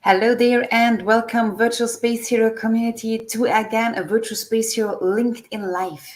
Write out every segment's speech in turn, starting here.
Hello there and welcome Virtual Space Hero community to again a Virtual Space Hero LinkedIn Live.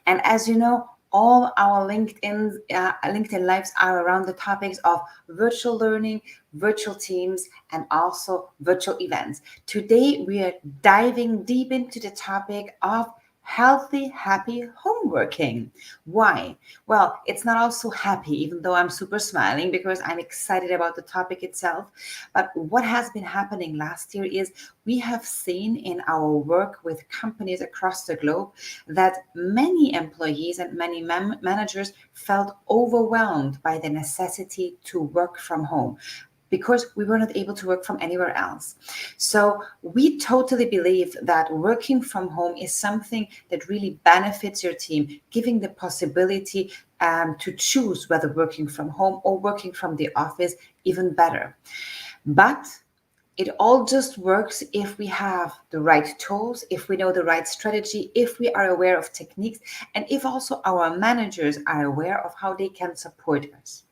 And as you know, all our LinkedIn Lives are around the topics of virtual learning, virtual teams, and also virtual events. Today we are diving deep into the topic of healthy, happy home working. Why? Well, it's not also happy, even though I'm super smiling because I'm excited about the topic itself. But what has been happening last year is we have seen in our work with companies across the globe that many employees and many managers felt overwhelmed by the necessity to work from home because we were not able to work from anywhere else. So we totally believe that working from home is something that really benefits your team, giving the possibility to choose whether working from home or working from the office even better. But it all just works if we have the right tools, if we know the right strategy, if we are aware of techniques, and if also our managers are aware of how they can support us.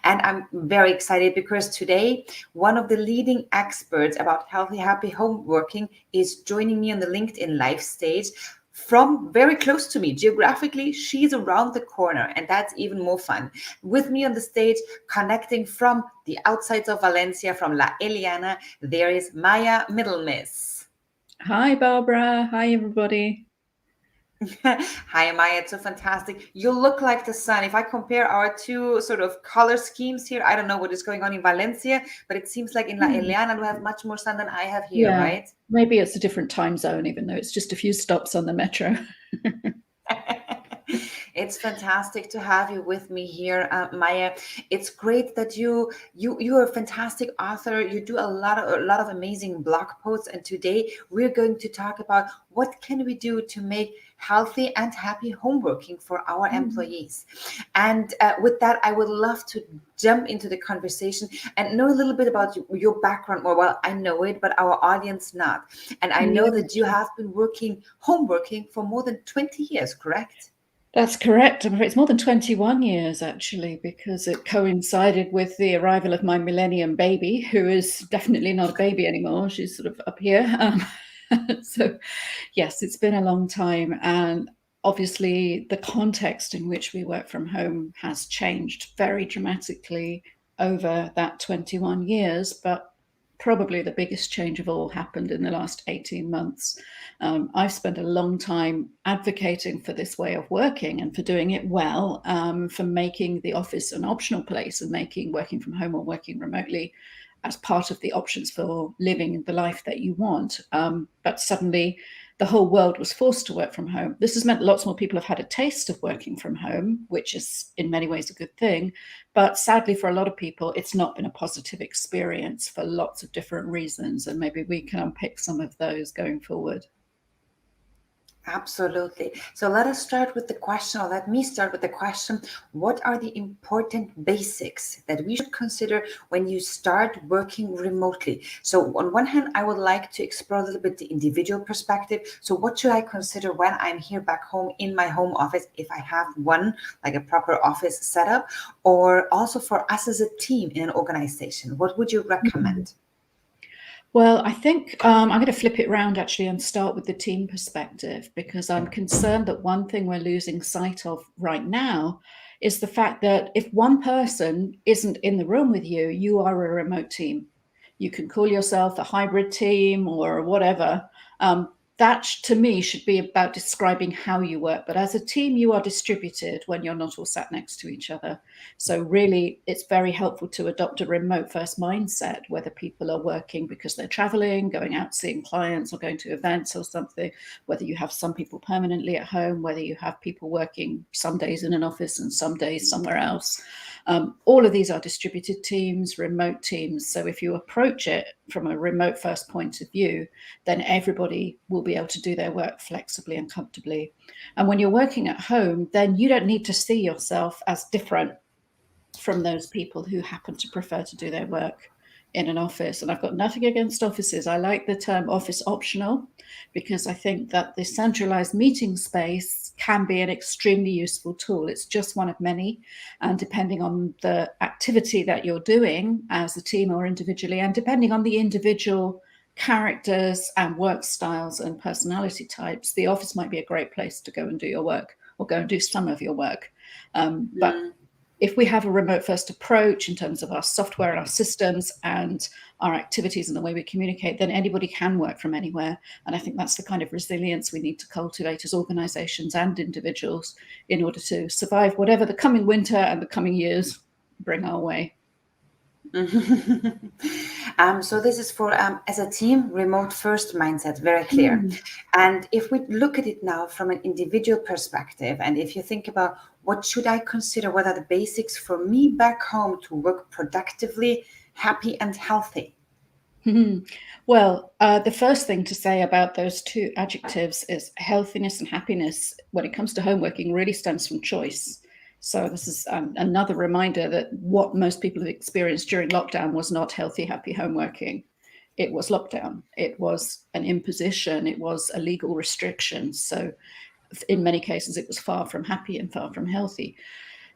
And I'm very excited because today, one of the leading experts about healthy, happy home working is joining me on the LinkedIn Live stage from very close to me. Geographically, she's around the corner, and that's even more fun. With me on the stage, connecting from the outsides of Valencia, from La Eliana, there is Maya Middlemiss. Hi, Barbara. Hi, everybody. Hi, Maya. It's so fantastic. You look like the sun. If I compare our two sort of color schemes here, I don't know what is going on in Valencia, but it seems like in La Hmm. Eliana, we have much more sun than I have here, Yeah, right? maybe it's a different time zone, even though it's just a few stops on the metro. It's fantastic to have you with me here, Maya. It's great that you are a fantastic author. You do a lot of amazing blog posts, and today we're going to talk about what can we do to make healthy and happy home working for our Mm. employees. And with that, I would love to jump into the conversation and know a little bit about your background more. Well, I know it, but our audience not. And I know Yeah, that you have been working home working for more than 20 years, correct? that's correct. I'm afraid it's more than 21 years, actually, because it coincided with the arrival of my millennium baby, who is definitely not a baby anymore. She's sort of up here. So, yes, it's been a long time. And obviously, the context in which we work from home has changed very dramatically over that 21 years. But probably the biggest change of all happened in the last 18 months. I've spent a long time advocating for this way of working and for doing it well, for making the office an optional place and making working from home or working remotely as part of the options for living the life that you want. But suddenly, the whole world was forced to work from home. This has meant lots more people have had a taste of working from home, which is in many ways a good thing. But sadly, for a lot of people, it's not been a positive experience for lots of different reasons. And maybe we can unpick some of those going forward. Absolutely. So let us start with the question, or let me start with the question. What are the important basics that we should consider when you start working remotely? So, on one hand, I would like to explore a little bit the individual perspective. So, what should I consider when I'm here back home in my home office, if I have one, like a proper office setup, or also for us as a team in an organization? What would you Mhm. recommend? Well, I think I'm going to flip it around actually and start with the team perspective, because I'm concerned that one thing we're losing sight of right now is the fact that if one person isn't in the room with you, you are a remote team. You can call yourself a hybrid team or whatever. Um, that to me should be about describing how you work. But as a team, you are distributed when you're not all sat next to each other. So really, it's very helpful to adopt a remote first mindset, whether people are working because they're traveling, going out seeing clients or going to events or something, whether you have some people permanently at home, whether you have people working some days in an office and some days somewhere else. All of these are distributed teams, remote teams. So if you approach it from a remote first point of view, then everybody will be able to do their work flexibly and comfortably. And when you're working at home, then you don't need to see yourself as different from those people who happen to prefer to do their work in an office. And I've got nothing against offices. I like the term office optional because I think that the centralized meeting space can be an extremely useful tool. It's just one of many, and depending on the activity that you're doing as a team or individually, and depending on the individual characters and work styles and personality types, the office might be a great place to go and do your work, or go and do some of your work. But if we have a remote first approach in terms of our software and our systems and our activities and the way we communicate, then anybody can work from anywhere. And I think that's the kind of resilience we need to cultivate as organizations and individuals in order to survive whatever the coming winter and the coming years bring our way. So this is for, as a team, remote first mindset, very clear. And if we look at it now from an individual perspective, and if you think about what should I consider, what are the basics for me back home to work productively, happy and healthy? Well, the first thing to say about those two adjectives is healthiness and happiness, when it comes to home working, really stems from choice. So this is another reminder that what most people have experienced during lockdown was not healthy, happy home working. It was lockdown. It was an imposition. It was a legal restriction. So in many cases, it was far from happy and far from healthy.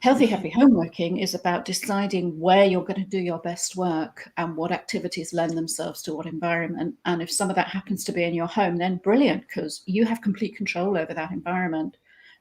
Healthy, happy home working is about deciding where you're going to do your best work and what activities lend themselves to what environment. And if some of that happens to be in your home, then brilliant, because you have complete control over that environment.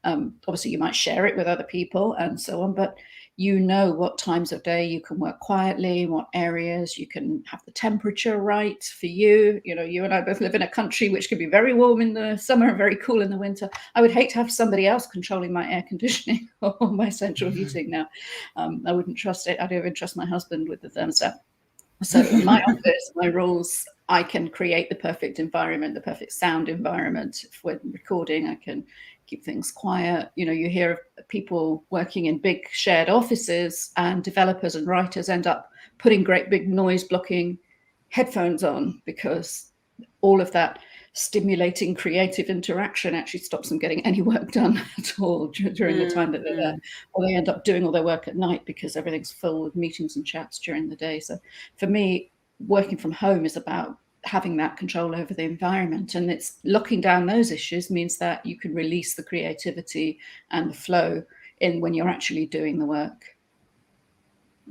Obviously, you might share it with other people and so on, but you know what times of day you can work quietly, what areas you can have the temperature right for you. You know, you and I both live in a country which can be very warm in the summer and very cool in the winter. I would hate to have somebody else controlling my air conditioning or my central heating now. I wouldn't trust it. I don't even trust my husband with the thermostat. So in my office, my rules, I can create the perfect environment, the perfect sound environment. If we're recording, I can keep things quiet. You know, you hear of people working in big shared offices, and developers and writers end up putting great big noise blocking headphones on, because all of that stimulating creative interaction actually stops them getting any work done at all during the time that they're there. Or they end up doing all their work at night because everything's full with meetings and chats during the day. So for me, working from home is about having that control over the environment, and it's locking down those issues means that you can release the creativity and the flow in when you're actually doing the work.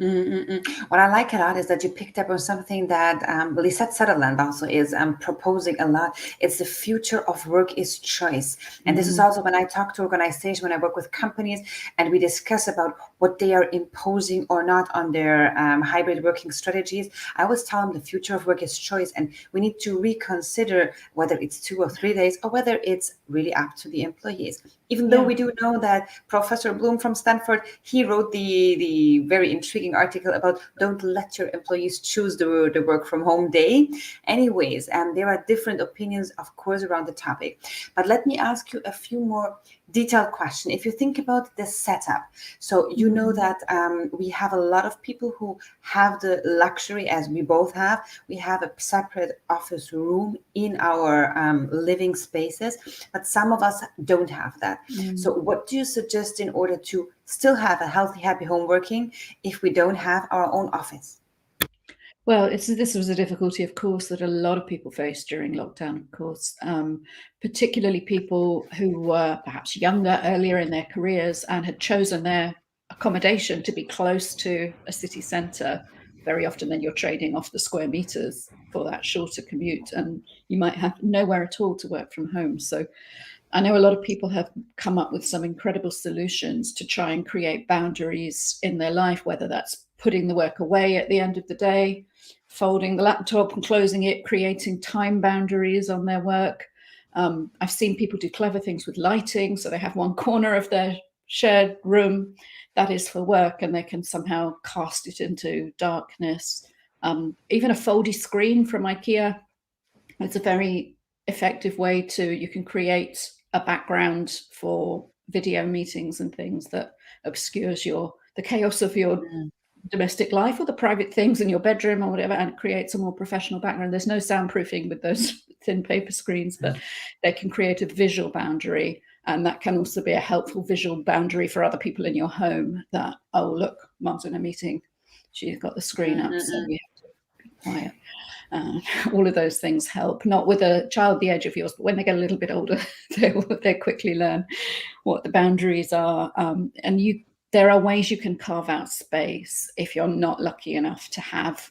What I like a lot is that you picked up on something that Lisette Sutherland also is proposing a lot. It's the future of work is choice. And this is also when I talk to organizations, when I work with companies, and we discuss about what they are imposing or not on their hybrid working strategies. I always tell them the future of work is choice, and we need to reconsider whether it's 2 or 3 days or whether it's really up to the employees. Even though we do know that Professor Bloom from Stanford, he wrote the very intriguing article about don't let your employees choose the work from home day. Anyways, and there are different opinions, of course, around the topic. But let me ask you a few more detailed questions. If you think about the setup, so you know that we have a lot of people who have the luxury, as we both have, we have a separate office room in our living spaces, but some of us don't have that. So what do you suggest in order to still have a healthy, happy home working if we don't have our own office? Well, this was a difficulty, of course, that a lot of people faced during lockdown, of course, particularly people who were perhaps younger, earlier in their careers, and had chosen their accommodation to be close to a city centre. Very often then you're trading off the square meters for that shorter commute, and you might have nowhere at all to work from home. So I know a lot of people have come up with some incredible solutions to try and create boundaries in their life, whether that's putting the work away at the end of the day, folding the laptop and closing it, creating time boundaries on their work. I've seen people do clever things with lighting. So they have one corner of their shared room that is for work, and they can somehow cast it into darkness. Even a foldy screen from IKEA, it's a very effective way you can create a background for video meetings and things that obscures the chaos of your domestic life or the private things in your bedroom or whatever, and creates a more professional background. There's no soundproofing with those thin paper screens, but they can create a visual boundary, and that can also be a helpful visual boundary for other people in your home that, oh, look, Mom's in a meeting, she's got the screen up, so we have to be quiet. All of those things help. Not with a child the age of yours, but when they get a little bit older, they quickly learn what the boundaries are. And there are ways you can carve out space if you're not lucky enough to have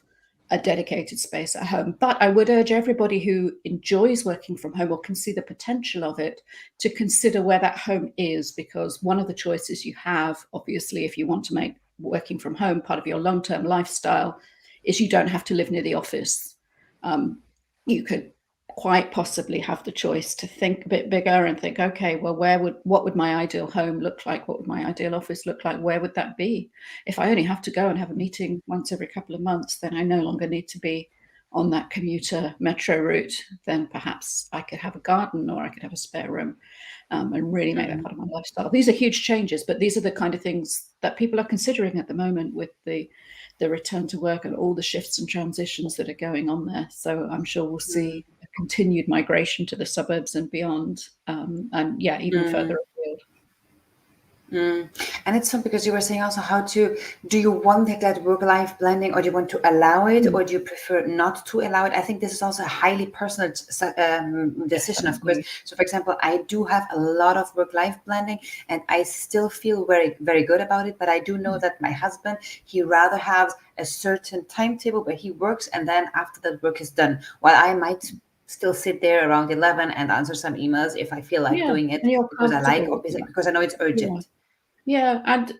a dedicated space at home. But I would urge everybody who enjoys working from home or can see the potential of it to consider where that home is, because one of the choices you have, obviously, if you want to make working from home part of your long-term lifestyle, is you don't have to live near the office. You could quite possibly have the choice to think a bit bigger and think, okay, well, what would my ideal home look like? What would my ideal office look like? Where would that be? If I only have to go and have a meeting once every couple of months, then I no longer need to be on that commuter metro route. Then perhaps I could have a garden, or I could have a spare room, and really make that part of my lifestyle. These are huge changes, but these are the kind of things that people are considering at the moment with the return to work and all the shifts and transitions that are going on there. So I'm sure we'll see a continued migration to the suburbs and beyond, and yeah, even further afield. And it's fun because you were saying also do you want that work-life blending, or do you want to allow it, or do you prefer not to allow it? I think this is also a highly personal decision, of course. So for example, I do have a lot of work-life blending and I still feel very, very good about it. But I do know that my husband, he rather has a certain timetable where he works, and then after that work is done, while I might still sit there around 11 and answer some emails if I feel like doing it, because I like, obviously, because I know it's urgent. Yeah, and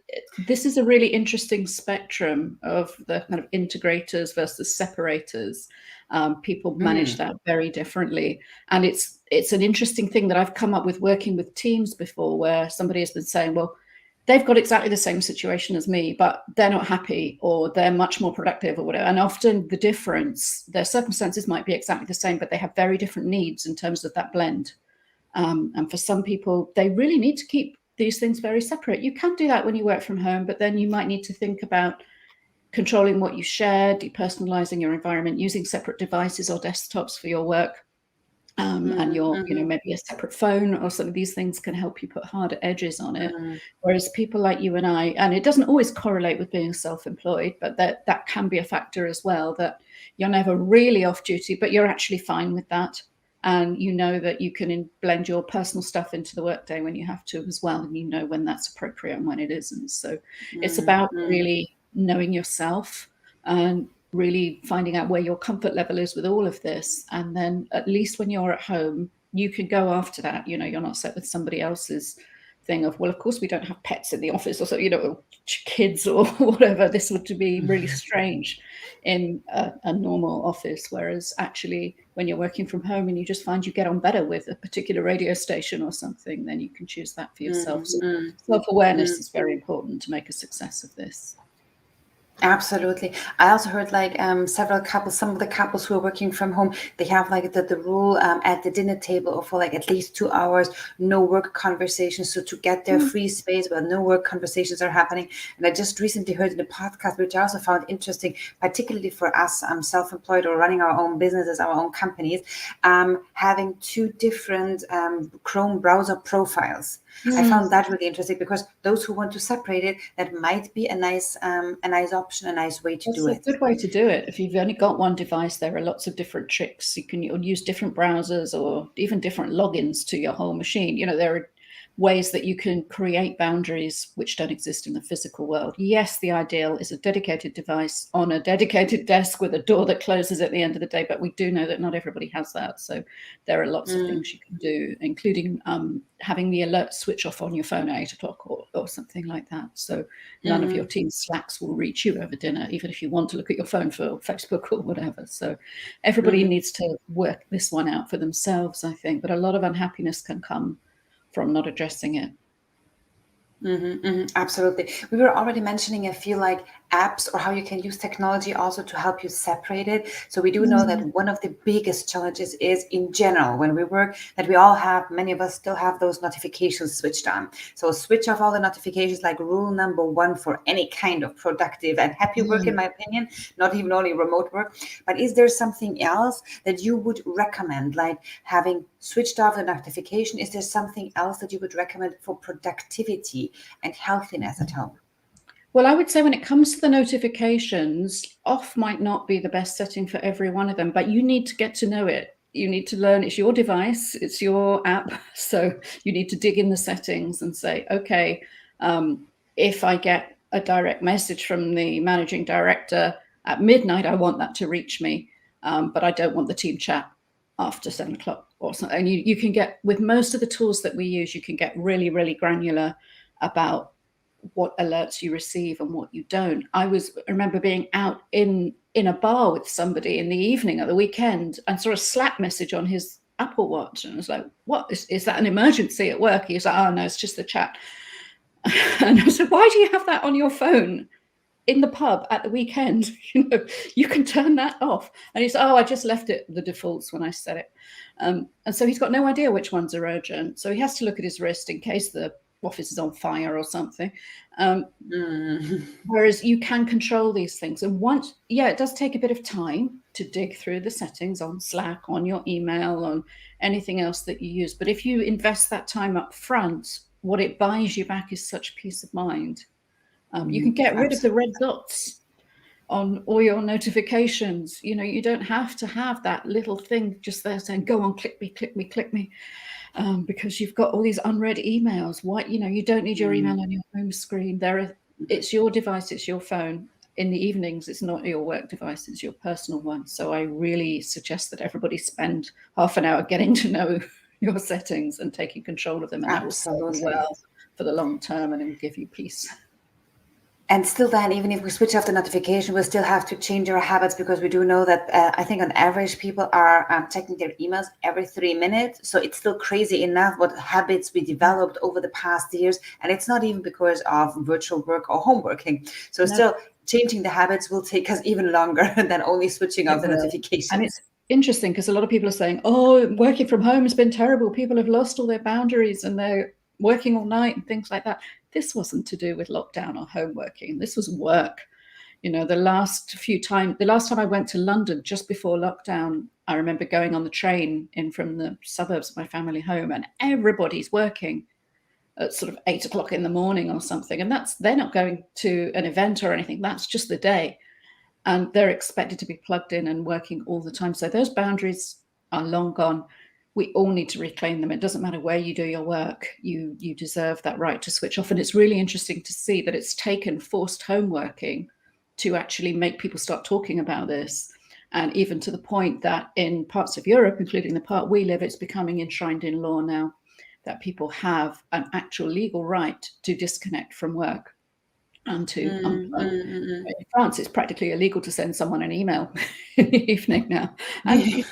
this is a really interesting spectrum of the kind of integrators versus separators. People manage that very differently. And it's an interesting thing that I've come up with working with teams before, where somebody has been saying, well, they've got exactly the same situation as me, but they're not happy, or they're much more productive, or whatever. And often the difference, their circumstances might be exactly the same, but they have very different needs in terms of that blend. And for some people, they really need to keep these things very separate. You can do that when you work from home, but then you might need to think about controlling what you share, depersonalizing your environment, using separate devices or desktops for your work, and your, maybe a separate phone, or some of these things can help you put harder edges on it. Whereas people like you and I, and it doesn't always correlate with being self-employed, but that can be a factor as well, that you're never really off duty, but you're actually fine with that. And you know that you can blend your personal stuff into the workday when you have to as well, and you know when that's appropriate and when it isn't. So it's about really knowing yourself and really finding out where your comfort level is with all of this. And then at least when you're at home, you can go after that. You're not set with somebody else's thing of, well, of course we don't have pets in the office, or so, kids or whatever. This would be really strange in a normal office. Whereas actually when you're working from home and you just find you get on better with a particular radio station or something, then you can choose that for yourself. So self-awareness is very important to make a success of this. Absolutely. I also heard several couples, some of the couples who are working from home, they have the rule at the dinner table for at least 2 hours, no work conversations. So to get their free space where no work conversations are happening. And I just recently heard in a podcast, which I also found interesting, particularly for us, self-employed or running our own businesses, our own companies, having 2 different Chrome browser profiles. I found that really interesting, because those who want to separate it, that might be a nice option, a nice way to do it. It's a good way to do it. If you've only got one device, there are lots of different tricks. You can use different browsers or even different logins to your whole machine. There are ways that you can create boundaries which don't exist in the physical world. Yes, the ideal is a dedicated device on a dedicated desk with a door that closes at the end of the day, but we do know that not everybody has that. So there are lots of things you can do, including having the alert switch off on your phone at 8 o'clock or something like that. So none of your team's Slacks will reach you over dinner, even if you want to look at your phone for Facebook or whatever. So everybody needs to work this one out for themselves, I think. But a lot of unhappiness can come from not addressing it. Absolutely. We were already mentioning a few apps, or how you can use technology also to help you separate it. So we do know that one of the biggest challenges is, in general, when we work, that we all have, many of us still have those notifications switched on. So switch off all the notifications, like rule number 1 for any kind of productive and happy work, in my opinion, not even only remote work. But is there something else that you would recommend, like having switched off the notification? Is there something else that you would recommend for productivity and healthiness at home? Well, I would say when it comes to the notifications, off might not be the best setting for every one of them, but you need to get to know it. You need to learn it's your device, it's your app. So you need to dig in the settings and say, okay, if I get a direct message from the managing director at midnight, I want that to reach me, but I don't want the team chat after 7 o'clock or something. And you can get, with most of the tools that we use, you can get really, really granular about what alerts you receive and what you don't. I remember being out in a bar with somebody in the evening at the weekend and saw a Slack message on his Apple Watch, and I was like, what is that, an emergency at work? He was like, oh no, it's just the chat. And I said, why do you have that on your phone in the pub at the weekend? You can turn that off. And he said, oh, I just left it the defaults when I set it. And so he's got no idea which ones are urgent, so he has to look at his wrist in case the office is on fire or something. Whereas you can control these things. And once, it does take a bit of time to dig through the settings on Slack, on your email, on anything else that you use. But if you invest that time up front, what it buys you back is such peace of mind. You can get rid of the red dots on all your notifications. You don't have to have that little thing just there saying, go on, click me, click me, click me. Because you've got all these unread emails. You don't need your email on your home screen. It's your device, it's your phone. In the evenings, it's not your work device, it's your personal one. So I really suggest that everybody spend half an hour getting to know your settings and taking control of them, and that will serve you well for the long term, and it will give you peace. And still then, even if we switch off the notification, we still have to change our habits, because we do know that I think on average people are checking their emails every 3 minutes. So it's still crazy enough what habits we developed over the past years. And it's not even because of virtual work or home working. So still changing the habits will take us even longer than only switching off the notifications. And it's interesting because a lot of people are saying, oh, working from home has been terrible. People have lost all their boundaries and they're working all night and things like that. This wasn't to do with lockdown or home working. This was work. The last time I went to London just before lockdown, I remember going on the train in from the suburbs of my family home, and everybody's working at sort of 8 o'clock in the morning or something. And they're not going to an event or anything. That's just the day. And they're expected to be plugged in and working all the time. So those boundaries are long gone. We all need to reclaim them. It doesn't matter where you do your work. You deserve that right to switch off. And it's really interesting to see that it's taken forced home working to actually make people start talking about this. And even to the point that in parts of Europe, including the part we live, it's becoming enshrined in law now that people have an actual legal right to disconnect from work and to unplug. In France, it's practically illegal to send someone an email in the evening now. And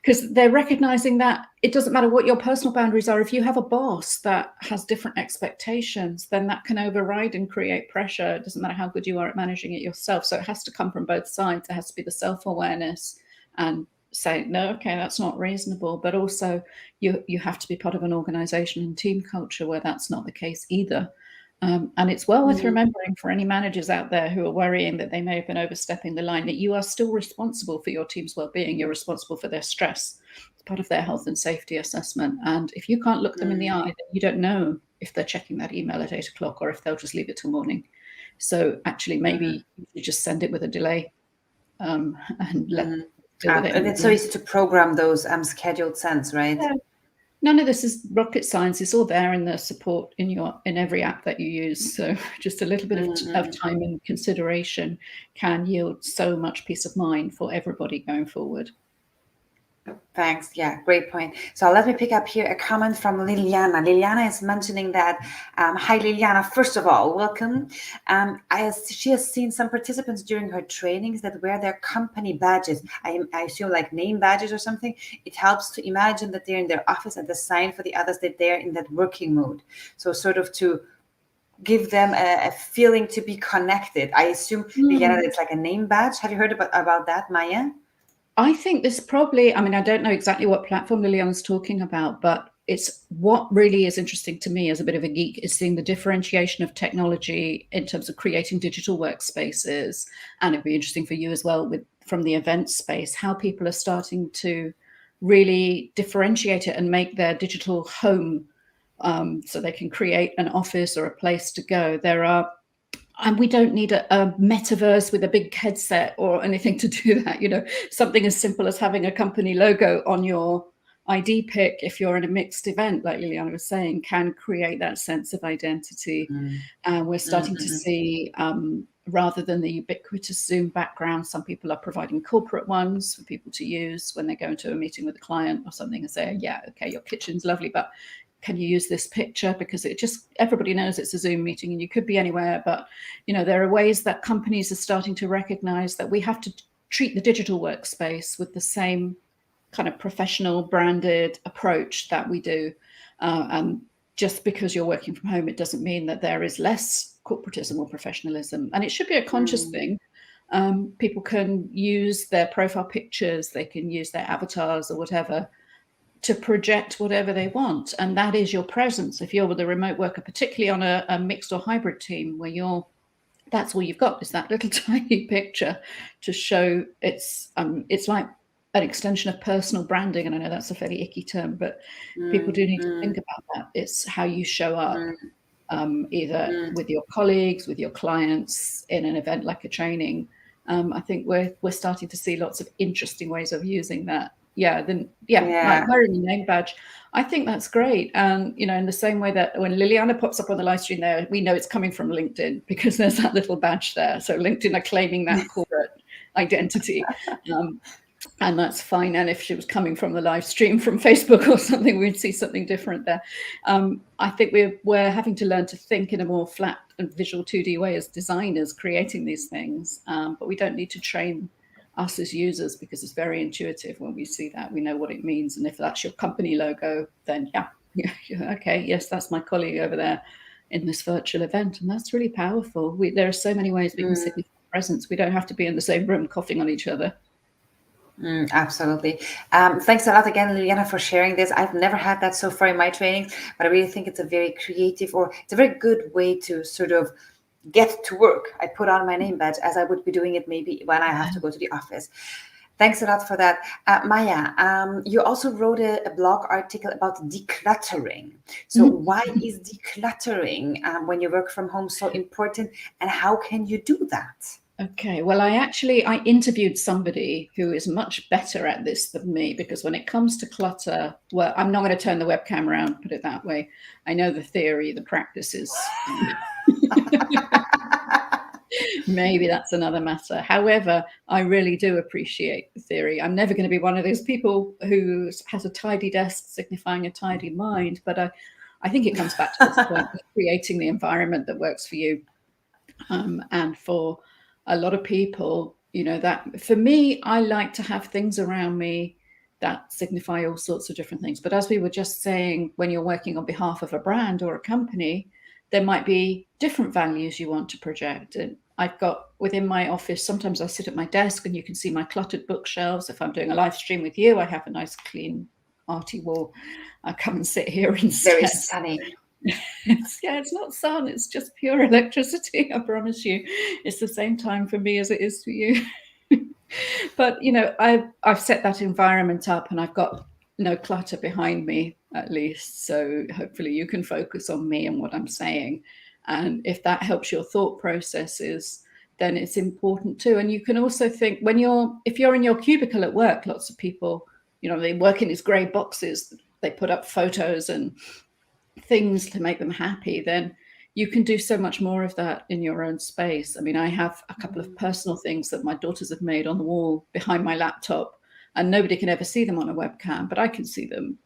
because they're recognizing that it doesn't matter what your personal boundaries are. If you have a boss that has different expectations, then that can override and create pressure. It doesn't matter how good you are at managing it yourself. So it has to come from both sides. There has to be the self-awareness and say, no, okay, that's not reasonable. But also you have to be part of an organization and team culture where that's not the case either. And it's well worth remembering for any managers out there who are worrying that they may have been overstepping the line, that you are still responsible for your team's well-being. You're responsible for their stress. It's part of their health and safety assessment. And if you can't look them in the eye, then you don't know if they're checking that email at 8 o'clock or if they'll just leave it till morning. So actually, maybe you just send it with a delay and let them deal with it. And it's so easy to program those scheduled sends, right? Yeah. None of this is rocket science. It's all there in the support in every app that you use. So just a little bit of time and consideration can yield so much peace of mind for everybody going forward. Thanks. Yeah, great point. So let me pick up here a comment from Liliana. Liliana is mentioning that, hi Liliana, first of all, welcome. She has seen some participants during her trainings that wear their company badges. I assume like name badges or something. It helps to imagine that they're in their office and the sign for the others that they're in that working mode. So sort of to give them a feeling to be connected. I assume, Liliana, it's like a name badge. Have you heard about that, Maya? I think this probably, I don't know exactly what platform Liliana's talking about, but it's what really is interesting to me as a bit of a geek is seeing the differentiation of technology in terms of creating digital workspaces. And it'd be interesting for you as well from the event space, how people are starting to really differentiate it and make their digital home so they can create an office or a place to go. and we don't need a metaverse with a big headset or anything to do that. Something as simple as having a company logo on your ID pick, if you're in a mixed event, like Liliana was saying, can create that sense of identity. And we're starting to see, rather than the ubiquitous Zoom background, some people are providing corporate ones for people to use when they go into a meeting with a client or something and say, yeah, okay, your kitchen's lovely, but can you use this picture? Because everybody knows it's a Zoom meeting and you could be anywhere. But, there are ways that companies are starting to recognize that we have to treat the digital workspace with the same kind of professional branded approach that we do. And just because you're working from home, it doesn't mean that there is less corporatism or professionalism. And it should be a conscious thing. People can use their profile pictures, they can use their avatars or whatever to project whatever they want. And that is your presence. If you're with a remote worker, particularly on a mixed or hybrid team where that's all you've got is that little tiny picture to show it's like an extension of personal branding. And I know that's a fairly icky term, but people do need to think about that. It's how you show up, either with your colleagues, with your clients, in an event like a training. I think we're starting to see lots of interesting ways of using that. Like wearing a name badge. I think that's great. And, in the same way that when Liliana pops up on the live stream there, we know it's coming from LinkedIn because there's that little badge there. So LinkedIn are claiming that corporate identity. And that's fine. And if she was coming from the live stream from Facebook or something, we'd see something different there. I think we're having to learn to think in a more flat and visual 2D way as designers creating these things. But we don't need to train us as users because it's very intuitive. When we see that, we know what it means. And if that's your company logo, then okay, yes, that's my colleague over there in this virtual event. And that's really powerful. There are so many ways we can signify presence. We don't have to be in the same room coughing on each other. Absolutely. Thanks a lot again, Liliana, for sharing this. I've never had that so far in my trainings, but I really think it's a very creative, or it's a very good way to sort of get to work. I put on my name badge as I would be doing it maybe when I have to go to the office. Thanks a lot for that. Maya, you also wrote a blog article about decluttering. So why is decluttering when you work from home so important, and how can you do that? Okay, well, I interviewed somebody who is much better at this than me, because when it comes to clutter, well, I'm not going to turn the webcam around, put it that way. I know the theory, the practice is maybe that's another matter. However, I really do appreciate the theory. I'm never going to be one of those people who has a tidy desk signifying a tidy mind, but I think it comes back to this point of creating the environment that works for you. And for a lot of people, that for me, I like to have things around me that signify all sorts of different things. But as we were just saying, when you're working on behalf of a brand or a company, there might be different values you want to project. And I've got within my office, sometimes I sit at my desk and you can see my cluttered bookshelves. If I'm doing a live stream with you, I have a nice clean arty wall. I come and sit here instead. Very sunny. It's not sun, it's just pure electricity. I promise you, it's the same time for me as it is for you. But I've set that environment up, and I've got no clutter behind me, at least, so hopefully you can focus on me and what I'm saying. And if that helps your thought processes, then it's important too. And you can also think, if you're in your cubicle at work, lots of people, they work in these gray boxes, they put up photos and things to make them happy, then you can do so much more of that in your own space. I mean, I have a couple of personal things that my daughters have made on the wall behind my laptop, and nobody can ever see them on a webcam, but I can see them.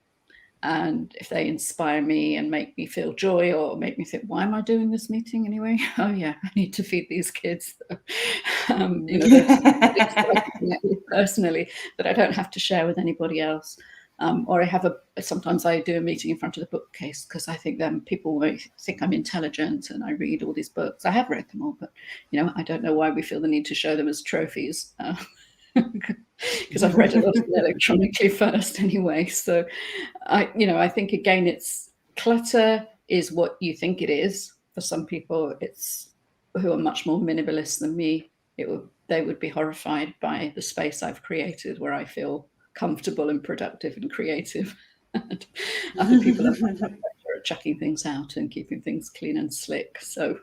And if they inspire me and make me feel joy, or make me think, why am I doing this meeting anyway? Oh yeah, I need to feed these kids. Personally, that I don't have to share with anybody else. Or sometimes I do a meeting in front of the bookcase because I think then people will think I'm intelligent and I read all these books. I have read them all, but I don't know why we feel the need to show them as trophies, because I've read a lot of them electronically first anyway. So I think again, it's clutter is what you think it is. For some people, who are much more minimalist than me, they would be horrified by the space I've created where I feel comfortable and productive and creative. And other people are chucking things out and keeping things clean and slick. So,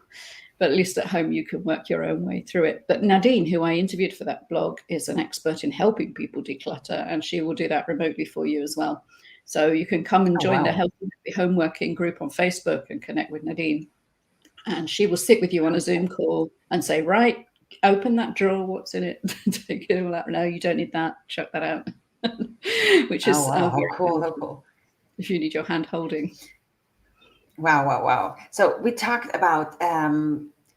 but at least at home you can work your own way through it. But Nadine, who I interviewed for that blog, is an expert in helping people declutter, and she will do that remotely for you as well. So you can come and Oh, join the wow. Healthy Home Working group on Facebook and connect with Nadine. And she will sit with you on a Zoom call and say, right, open that drawer, what's in it? Take it all out. No, you don't need that. Chuck that out. Which is Oh, wow. How very cool. How helpful cool. if you need your hand holding. Wow, wow, wow. So we talked about,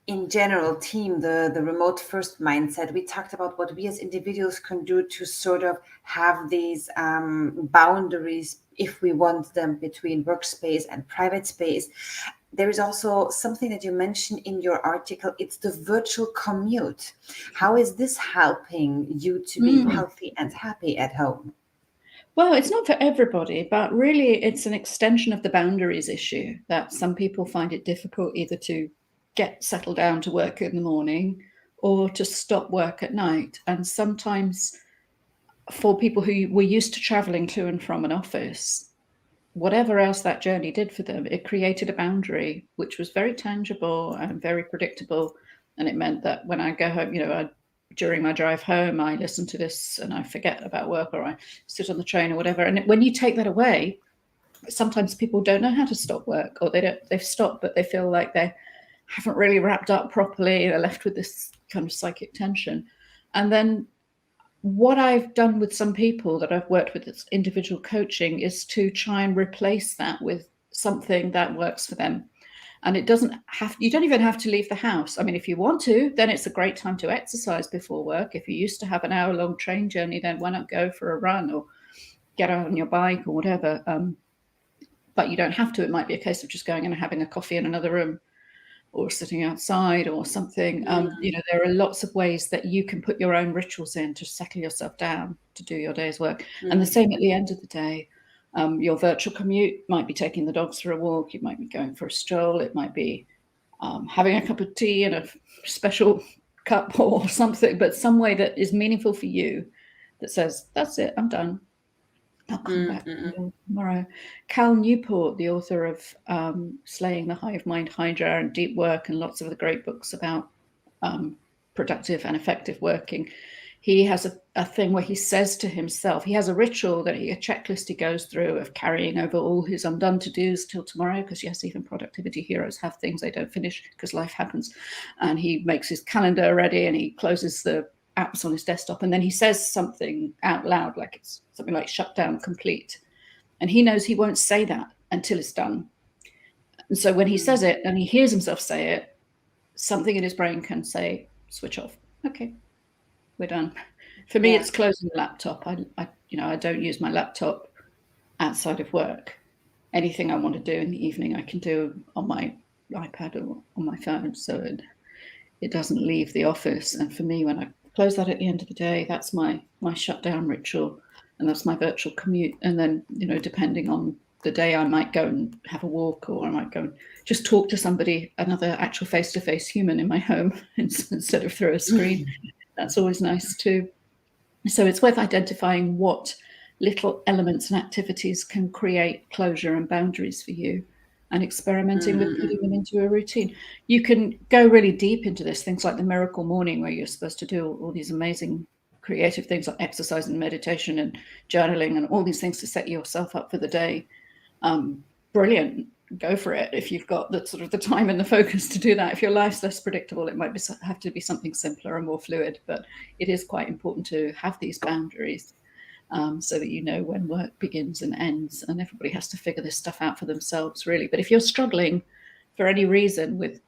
in general, team, the remote first mindset. We talked about what we as individuals can do to sort of have these boundaries, if we want them, between workspace and private space. There is also something that you mentioned in your article. It's the virtual commute. How is this helping you to be healthy and happy at home? Well, it's not for everybody, but really it's an extension of the boundaries issue that some people find it difficult either to get settled down to work in the morning or to stop work at night. And sometimes for people who were used to traveling to and from an office, whatever else that journey did for them, it created a boundary which was very tangible and very predictable. And it meant that when I go home, during my drive home, I listen to this and I forget about work, or I sit on the train or whatever. And when you take that away, sometimes people don't know how to stop work, or they've stopped, but they feel like they haven't really wrapped up properly. They're left with this kind of psychic tension. And then what I've done with some people that I've worked with as individual coaching is to try and replace that with something that works for them. And you don't even have to leave the house. I mean, if you want to, then it's a great time to exercise before work. If you used to have an hour-long train journey, then why not go for a run or get out on your bike or whatever? But you don't have to. It might be a case of just going and having a coffee in another room or sitting outside or something. There are lots of ways that you can put your own rituals in to settle yourself down to do your day's work. And the same at the end of the day. Your virtual commute might be taking the dogs for a walk. You might be going for a stroll. It might be having a cup of tea in a special cup or something, but some way that is meaningful for you that says, that's it, I'm done. I'll come back tomorrow. Cal Newport, the author of Slaying the Hive Mind Hydra and Deep Work and lots of the great books about productive and effective working, he has a thing where he says to himself, he has a ritual a checklist he goes through of carrying over all his undone to-dos till tomorrow, because yes, even productivity heroes have things they don't finish because life happens. And he makes his calendar ready and he closes the apps on his desktop, and then he says something out loud, like it's something like shut down complete. And he knows he won't say that until it's done. And so when he says it and he hears himself say it, something in his brain can say, switch off. Okay, we're done. For me, it's closing the laptop. I don't use my laptop outside of work. Anything I want to do in the evening, I can do on my iPad or on my phone. So it doesn't leave the office. And for me, when I close that at the end of the day, that's my shutdown ritual, and that's my virtual commute. And then, depending on the day, I might go and have a walk, or I might go and just talk to somebody, another actual face-to-face human in my home instead of through a screen. That's always nice too. So it's worth identifying what little elements and activities can create closure and boundaries for you, and experimenting with putting them into a routine. You can go really deep into this, things like the miracle morning, where you're supposed to do all these amazing creative things like exercise and meditation and journaling and all these things to set yourself up for the day. Brilliant. Go for it. If you've got the sort of the time and the focus to do that. If your life's less predictable, it might have to be something simpler and more fluid, but it is quite important to have these boundaries. So that you know when work begins and ends, and everybody has to figure this stuff out for themselves, really. But if you're struggling for any reason with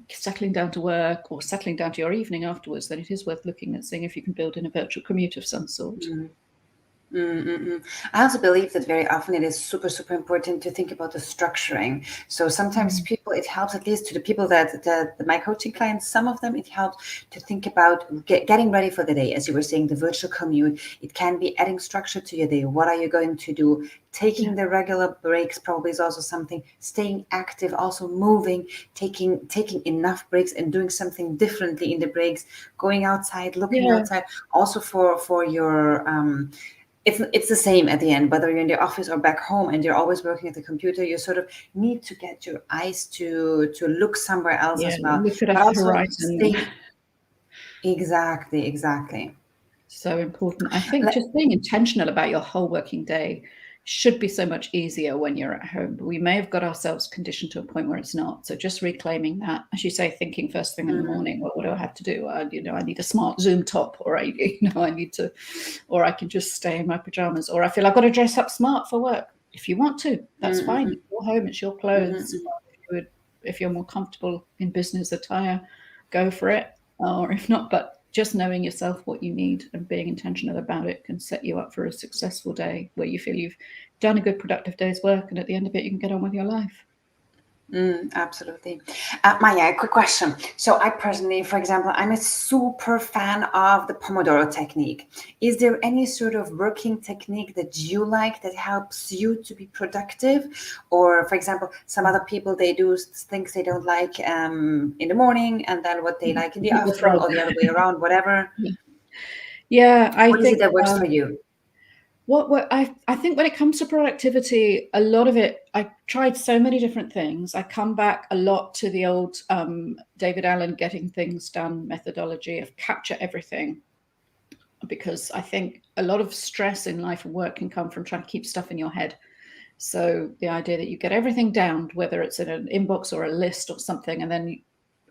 settling down to work or settling down to your evening afterwards, then it is worth looking at seeing if you can build in a virtual commute of some sort. I also believe that very often it is super, super important to think about the structuring. So sometimes people, it helps, at least to the people that my coaching clients, some of them, it helps to think about getting ready for the day. As you were saying, the virtual commute, it can be adding structure to your day. What are you going to do? Taking the regular breaks probably is also something. Staying active, also moving, taking enough breaks and doing something differently in the breaks, going outside, looking outside, also for your it's the same at the end, whether you're in the office or back home and you're always working at the computer. You sort of need to get your eyes to look somewhere else as well, look at a but also horizon. stay. Exactly. So important. I think just being intentional about your whole working day should be so much easier when you're at home, but we may have got ourselves conditioned to a point where it's not. So just reclaiming that, as you say, thinking first thing in the morning, well, what do I have to do? I need a smart Zoom top, or I need to, or I can just stay in my pajamas, or I feel I've got to dress up smart for work. If you want to, that's fine. It's your home, it's your clothes. If you're more comfortable in business attire, go for it. Or if not, but just knowing yourself what you need and being intentional about it can set you up for a successful day where you feel you've done a good, productive day's work, and at the end of it, you can get on with your life. Absolutely. Maya, a quick question. So I personally, for example, I'm a super fan of the Pomodoro technique. Is there any sort of working technique that you like that helps you to be productive? Or, for example, some other people, they do things they don't like in the morning, and then what they like in the afternoon, or the other way around, whatever. Yeah, I What is think it that works for you? What I think when it comes to productivity, a lot of it, I tried so many different things. I come back a lot to the old David Allen getting things done methodology of capture everything, because I think a lot of stress in life and work can come from trying to keep stuff in your head. So the idea that you get everything down, whether it's in an inbox or a list or something, and then you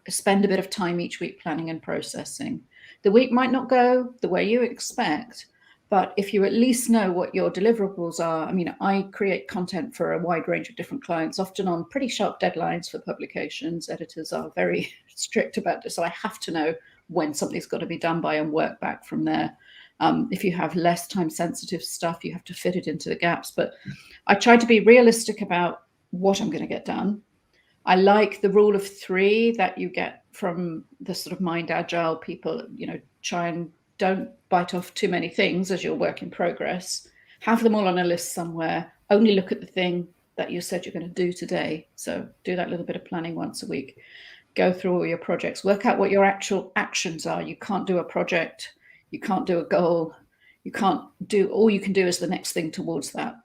spend a bit of time each week planning and processing. The week might not go the way you expect, but if you at least know what your deliverables are. I mean, I create content for a wide range of different clients, often on pretty sharp deadlines for publications. Editors are very strict about this, so I have to know when something's got to be done by and work back from there. If you have less time sensitive stuff, you have to fit it into the gaps. But I try to be realistic about what I'm going to get done. I like the rule of 3 that you get from the sort of mind agile people. Try and don't bite off too many things as your work in progress. Have them all on a list somewhere. Only look at the thing that you said you're going to do today. So do that little bit of planning once a week. Go through all your projects. Work out what your actual actions are. You can't do a project. You can't do a goal. You can't do, all you can do is the next thing towards that.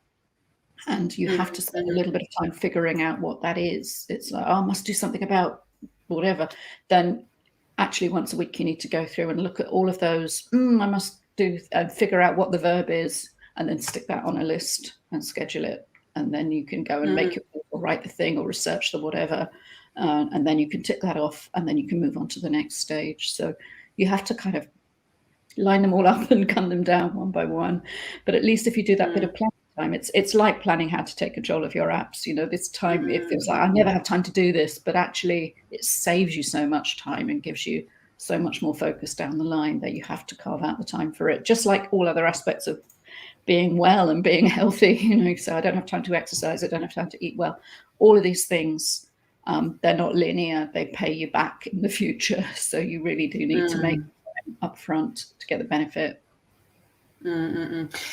And you have to spend a little bit of time figuring out what that is. It's like, I must do something about whatever. Then actually once a week you need to go through and look at all of those. I must do and figure out what the verb is, and then stick that on a list and schedule it. And then you can go and make it, or write the thing, or research the whatever. And then you can tick that off, and then you can move on to the next stage. So you have to kind of line them all up and gun them down one by one. But at least if you do that bit of planning time, it's like planning how to take control of your apps. This time it feels like I never have time to do this, but actually it saves you so much time and gives you so much more focus down the line that you have to carve out the time for it, just like all other aspects of being well and being healthy. So I don't have time to exercise, I don't have time to eat well. All of these things, they're not linear, they pay you back in the future. So you really do need to make time up front to get the benefit.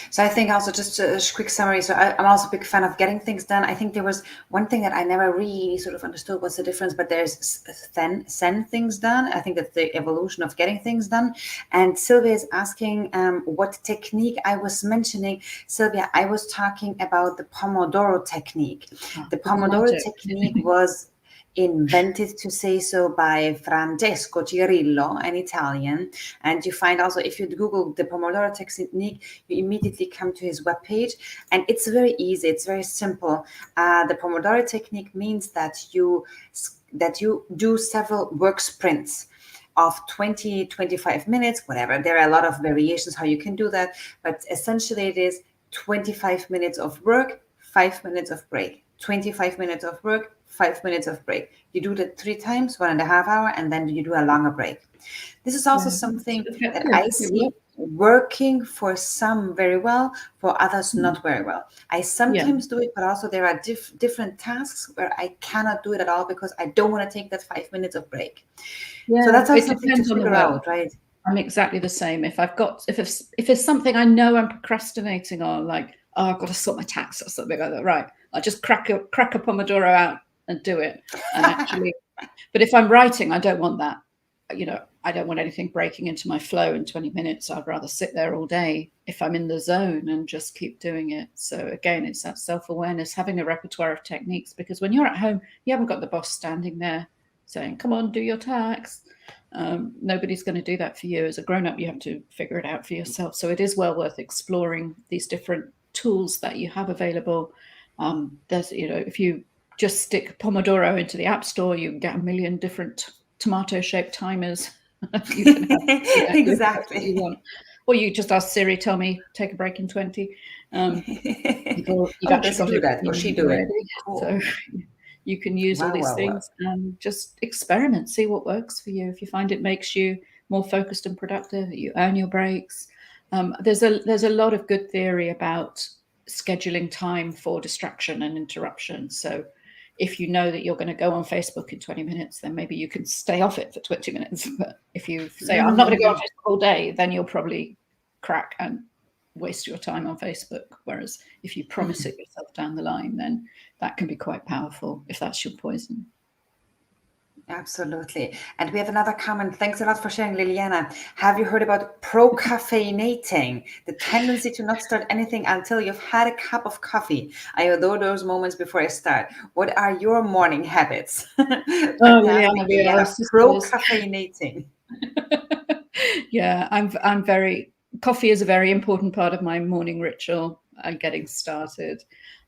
So I think also, just a quick summary. So I'm also a big fan of getting things done. I think there was one thing that I never really sort of understood what's the difference, but there's send things done. I think that's the evolution of getting things done. And Sylvia is asking what technique I was mentioning. Sylvia, I was talking about the Pomodoro technique. The Pomodoro technique was invented, to say so, by Francesco Cirillo, an Italian. And you find also, if you Google the Pomodoro technique, you immediately come to his webpage. And it's very easy. It's very simple. The Pomodoro technique means that you do several work sprints of 20, 25 minutes, whatever. There are a lot of variations how you can do that. But essentially it is 25 minutes of work, 5 minutes of break. 25 minutes of work, 5 minutes of break. You do that 3 times, 1.5 hours, and then you do a longer break. This is also something that I see working for some very well, for others not very well. I sometimes do it, but also there are different tasks where I cannot do it at all because I don't want to take that 5 minutes of break. So that's also something to figure out, right? I'm exactly the same. If it's something I know I'm procrastinating on, like, oh, I've got to sort my tax or something like that, right? I'll just crack a Pomodoro out and do it. And actually, but if I'm writing, I don't want that. I don't want anything breaking into my flow in 20 minutes. I'd rather sit there all day if I'm in the zone and just keep doing it. So again, it's that self-awareness, having a repertoire of techniques, because when you're at home, you haven't got the boss standing there saying, come on, do your tax. Nobody's going to do that for you. As a grown-up, you have to figure it out for yourself. So it is well worth exploring these different tools that you have available. There's, if you just stick Pomodoro into the App Store, you can get a million different tomato-shaped timers. You can have Exactly. you want. Or you just ask Siri, tell me, take a break in 20. You've actually got do that, or she do it. Cool. So you can use all these things and just experiment, see what works for you. If you find it makes you more focused and productive, you earn your breaks. There's a lot of good theory about scheduling time for distraction and interruption. So if you know that you're going to go on Facebook in 20 minutes, then maybe you can stay off it for 20 minutes. But if you say, I'm not going to go on Facebook all day, then you'll probably crack and waste your time on Facebook. Whereas if you promise it yourself down the line, then that can be quite powerful if that's your poison. Absolutely. And we have another comment. Thanks a lot for sharing, Liliana. Have you heard about pro-caffeinating? The tendency to not start anything until you've had a cup of coffee. I adore those moments before I start. What are your morning habits? Liliana, pro-caffeinating. Yeah, I'm very, coffee is a very important part of my morning ritual and getting started.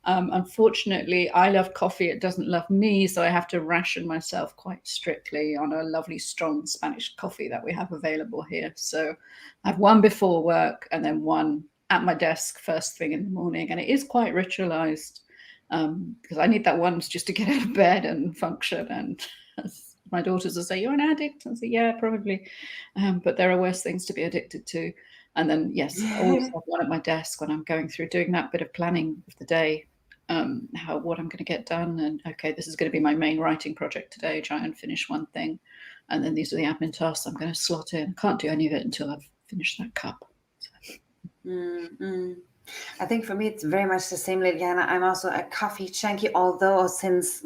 Unfortunately, I love coffee. It doesn't love me, so I have to ration myself quite strictly on a lovely, strong Spanish coffee that we have available here. So I have one before work and then one at my desk first thing in the morning. And it is quite ritualized because I need that one just to get out of bed and function. And my daughters will say, you're an addict. I say, yeah, probably. But there are worse things to be addicted to. And then, yes, I always have one at my desk when I'm going through doing that bit of planning of the day. What I'm going to get done, and okay, this is going to be my main writing project today, try and finish one thing, and then these are the admin tasks I'm going to slot in. Can't do any of it until I've finished that cup. So. I think for me it's very much the same, Liliana. I'm also a coffee junkie, although since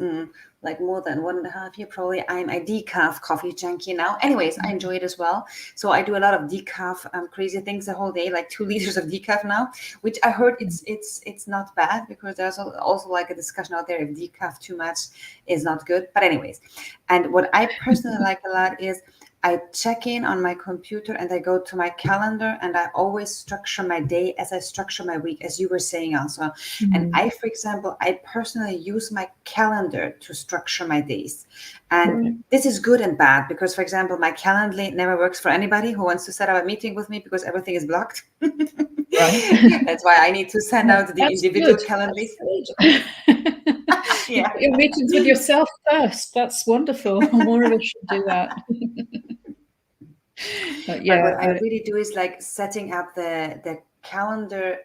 like more than 1.5 years probably, I'm a decaf coffee junkie now. Anyways, I enjoy it as well. So I do a lot of decaf crazy things the whole day, like 2 liters of decaf now, which I heard it's not bad, because there's also like a discussion out there if decaf too much is not good. But anyways, and what I personally like a lot is I check in on my computer and I go to my calendar, and I always structure my day as I structure my week, as you were saying also. And I, for example, I personally use my calendar to structure my days. And this is good and bad, because, for example, my Calendly never works for anybody who wants to set up a meeting with me, because everything is blocked. Right. That's why I need to send out the individual Calendly. Yeah. Your meetings with yourself first. That's wonderful. More of us should do that. But what I really do is like setting up the calendar,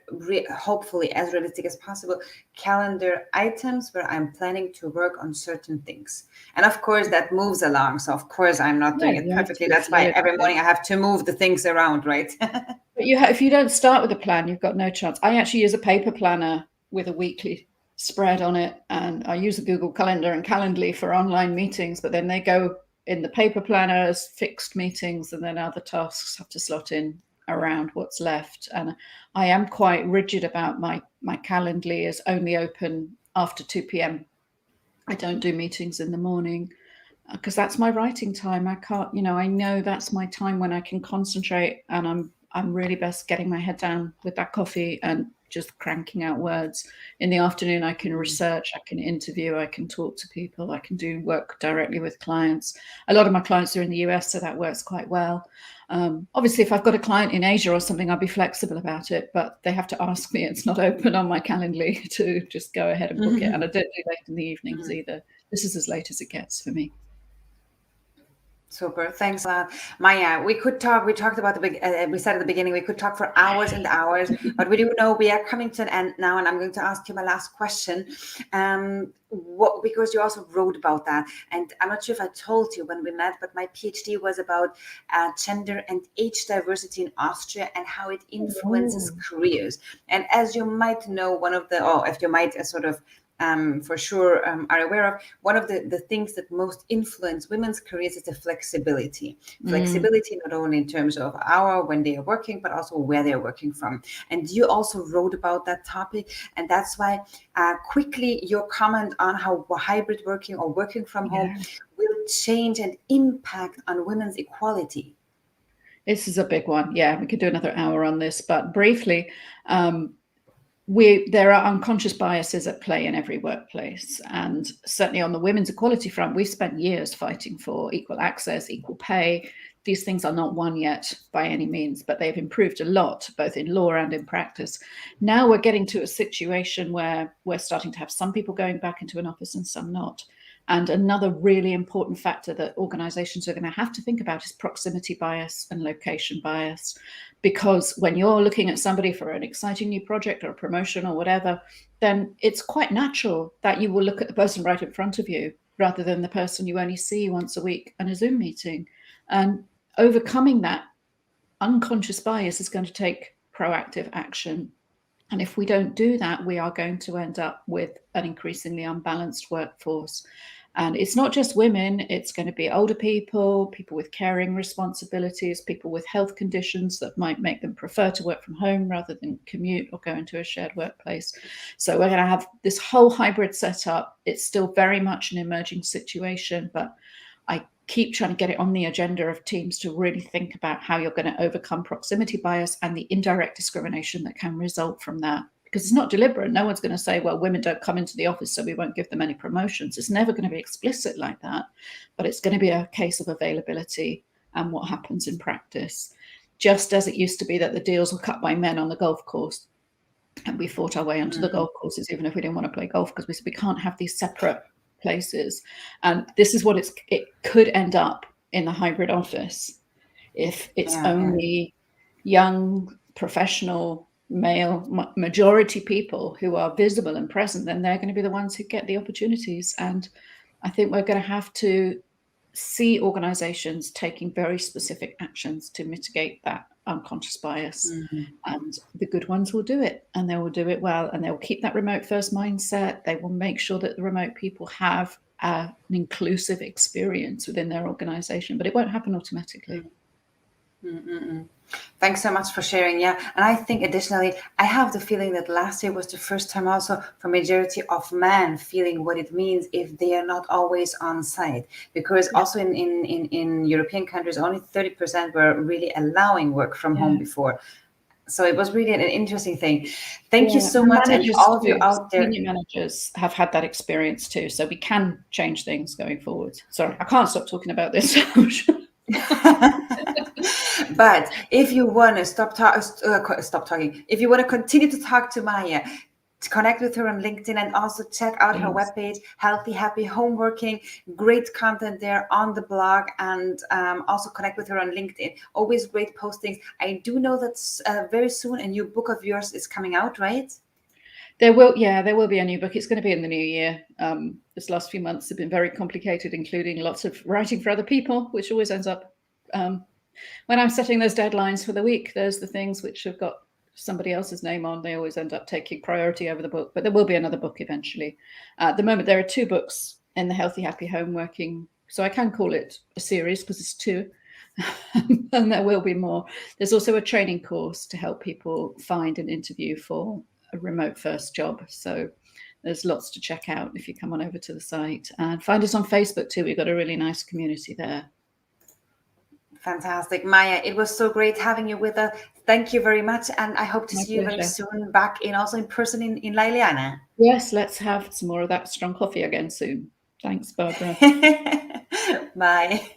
hopefully as realistic as possible, calendar items where I'm planning to work on certain things. And of course that moves along. So of course I'm not doing it perfectly. That's why every morning I have to move the things around, right? But if you don't start with a plan, you've got no chance. I actually use a paper planner with a weekly spread on it, and I use a Google Calendar and Calendly for online meetings, but then they go in the paper planner as fixed meetings, and then other tasks have to slot in around what's left. And I am quite rigid about my Calendly is only open after 2 p.m. I don't do meetings in the morning because that's my writing time. I can't, I know that's my time when I can concentrate, and I'm really best getting my head down with that coffee and just cranking out words. In the afternoon, I can research, I can interview, I can talk to people, I can do work directly with clients. A lot of my clients are in the US, so that works quite well. Obviously, if I've got a client in Asia or something, I'll be flexible about it, but they have to ask me. It's not open on my Calendly to just go ahead and book it. And I don't do late in the evenings either. This is as late as it gets for me. Super. Thanks a lot, Maya. We talked about we said at the beginning, we could talk for hours and hours, but we do know we are coming to an end now, and I'm going to ask you my last question. Because you also wrote about that, and I'm not sure if I told you when we met, but my PhD was about gender and age diversity in Austria and how it influences careers. And as you might know, if you might sort of for sure are aware of, one of the things that most influence women's careers is the flexibility. Flexibility not only in terms of hour when they are working, but also where they're working from. And you also wrote about that topic, and that's why quickly your comment on how hybrid working or working from home will change and impact on women's equality. This is a big one. Yeah, we could do another hour on this, but briefly, there are unconscious biases at play in every workplace. And certainly on the women's equality front, we've spent years fighting for equal access, equal pay. These things are not won yet by any means, but they've improved a lot, both in law and in practice. Now we're getting to a situation where we're starting to have some people going back into an office and some not. And another really important factor that organizations are going to have to think about is proximity bias and location bias. Because when you're looking at somebody for an exciting new project or a promotion or whatever, then it's quite natural that you will look at the person right in front of you rather than the person you only see once a week in a Zoom meeting. And overcoming that unconscious bias is going to take proactive action. And if we don't do that, we are going to end up with an increasingly unbalanced workforce. And it's not just women, it's going to be older people, people with caring responsibilities, people with health conditions that might make them prefer to work from home rather than commute or go into a shared workplace. So we're going to have this whole hybrid setup. It's still very much an emerging situation, but I keep trying to get it on the agenda of teams to really think about how you're going to overcome proximity bias and the indirect discrimination that can result from that. Because it's not deliberate. No one's going to say, well, women don't come into the office, so we won't give them any promotions. It's never going to be explicit like that, but it's going to be a case of availability and what happens in practice. Just as it used to be that the deals were cut by men on the golf course, and we fought our way onto the golf courses, even if we didn't want to play golf, because we said we can't have these separate places. And this is what it could end up in the hybrid office if it's only young, professional, male majority people who are visible and present. Then they're going to be the ones who get the opportunities. And I think we're going to have to see organizations taking very specific actions to mitigate that unconscious bias. And the good ones will do it, and they will do it well, and they will keep that remote first mindset. They will make sure that the remote people have an inclusive experience within their organization, but it won't happen automatically. Thanks so much for sharing. Yeah. And I think additionally, I have the feeling that last year was the first time also for majority of men feeling what it means if they are not always on site, because also in European countries, only 30% were really allowing work from home before. So it was really an interesting thing. Thank you so much. And all of you out there. Senior managers have had that experience too. So we can change things going forward. Sorry, I can't stop talking about this. But if you want to stop talking, if you want to continue to talk to Maya, to connect with her on LinkedIn, and also check out her webpage, Healthy Happy Homeworking. Great content there on the blog, and also connect with her on LinkedIn. Always great postings. I do know that very soon a new book of yours is coming out, right? There will be a new book. It's going to be in the new year. This last few months have been very complicated, including lots of writing for other people, which always ends up when I'm setting those deadlines for the week, there's the things which have got somebody else's name on. They always end up taking priority over the book, but there will be another book eventually. At the moment, there are 2 books in the Healthy Happy Homeworking, so I can call it a series because it's 2. And there will be more. There's also a training course to help people find an interview for a remote first job. So there's lots to check out if you come on over to the site, and find us on Facebook too. We've got a really nice community there. Fantastic. Maya, it was so great having you with us. Thank you very much. And I hope to see you very soon back also in person in La Eliana. Yes, let's have some more of that strong coffee again soon. Thanks, Barbara. Bye.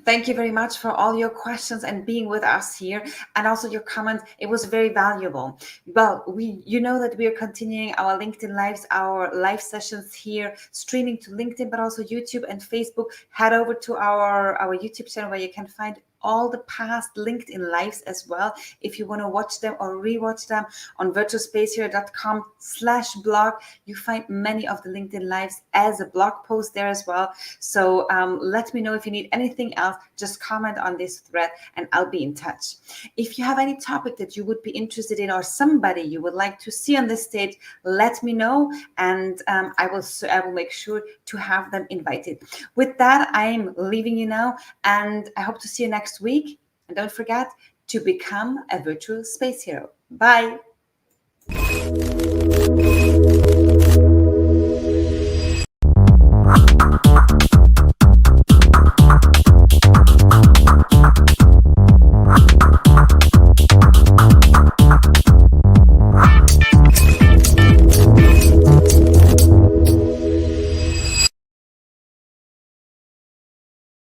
Thank you very much for all your questions and being with us here, and also your comments. It was very valuable. Well, you know that we are continuing our LinkedIn Lives, our live sessions here, streaming to LinkedIn, but also YouTube and Facebook. Head over to our YouTube channel where you can find all the past LinkedIn lives as well. If you want to watch them or rewatch them on virtualspacehero.com/blog, you find many of the LinkedIn lives as a blog post there as well. So let me know if you need anything else. Just comment on this thread and I'll be in touch. If you have any topic that you would be interested in or somebody you would like to see on this stage, let me know, and I will make sure to have them invited. With that, I'm leaving you now, and I hope to see you next week. And don't forget to become a virtual space hero. Bye.